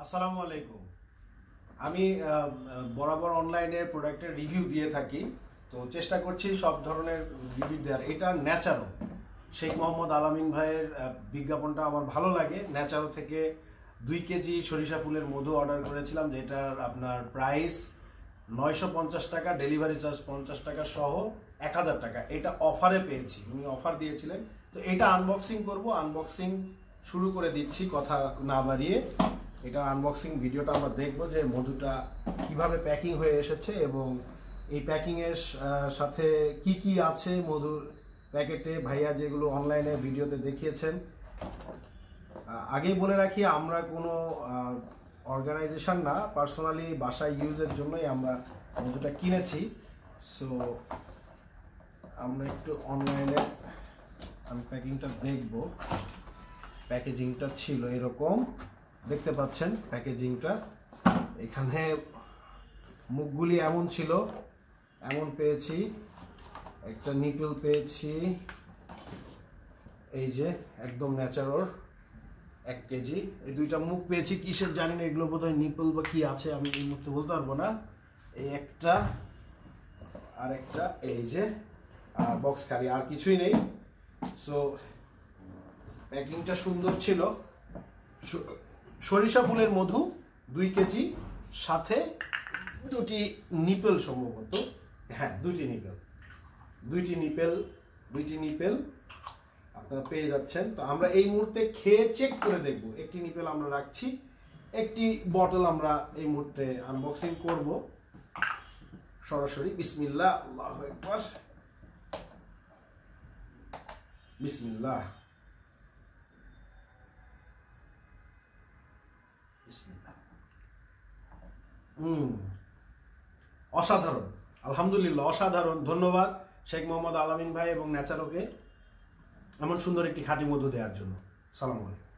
আসসালামু আলাইকুম। আমি বরাবর অনলাইনে প্রোডাক্টের রিভিউ দিয়ে থাকি, তো চেষ্টা করছি সব ধরনের রিভিউ দেওয়ার। এটা ন্যাচারো, শেখ মোহাম্মদ আলামিন ভাইয়ের বিজ্ঞাপনটা আমার ভালো লাগে। ন্যাচারো থেকে 2 কেজি সরিষা ফুলের মধু অর্ডার করেছিলাম, যেটার আপনার প্রাইস 950 টাকা, ডেলিভারি চার্জ 50 টাকা সহ 1000 টাকা। এটা অফারে পেয়েছি, উনি অফার দিয়েছিলেন। তো এটা আনবক্সিং করব, আনবক্সিং শুরু করে দিচ্ছি কথা না বাড়িয়ে। এটা আনবক্সিং ভিডিওটা আমরা দেখব যে মধুটা কিভাবে প্যাকিং হয়ে এসেছে এবং এই প্যাকিংয়ের সাথে কি কি আছে মধুর প্যাকেটে, ভাইয়া যেগুলো অনলাইনে ভিডিওতে দেখিয়েছেন। আগেই বলে রাখি, আমরা কোনো অর্গানাইজেশন না, পার্সোনালি বাসায় ইউজের জন্যই আমরা মধুটা কিনেছি। সো আমরা একটু অনলাইনে আনপ্যাকিংটা দেখব। প্যাকেজিংটা ছিল এরকম, দেখতে পাচ্ছেন প্যাকেজিংটা। এখানে মুখগুলি এমন ছিল, এমন পেয়েছি। একটা নিপল পেয়েছি, এই যে একদম ন্যাচারাল 1 কেজি। এই দুইটা মুখ পেয়েছি, কিসের জানি না, এগুলো বোধহয় নিপল বা কি আছে, আমি এই মুহূর্তে বলতে পারবো না। এই একটা আর একটা, এই যে, আর বক্স খালি, আর কিছুই নেই। সো প্যাকিংটা সুন্দর ছিল। সরিষা ফুলের মধু 2 কেজি, সাথে 2টি নিপেল, সম্ভবত, হ্যাঁ 2টি নিপেল আপনারা পেয়ে যাচ্ছেন। তো আমরা এই মুহূর্তে খেয়ে চেক করে দেখব। একটি নিপেল আমরা রাখছি, একটি বটল আমরা এই মুহূর্তে আনবক্সিং করব সরাসরি। বিসমিল্লাহ, আল্লাহু আকবার, বিসমিল্লাহ। অসাধারণ, আলহামদুলিল্লাহ, অসাধারণ। ধন্যবাদ শেখ মোহাম্মদ আলামিন ভাই এবং ন্যাচারোকে এমন সুন্দর একটি খাঁটি মধু দেওয়ার জন্য। সালাম আলাইকুম।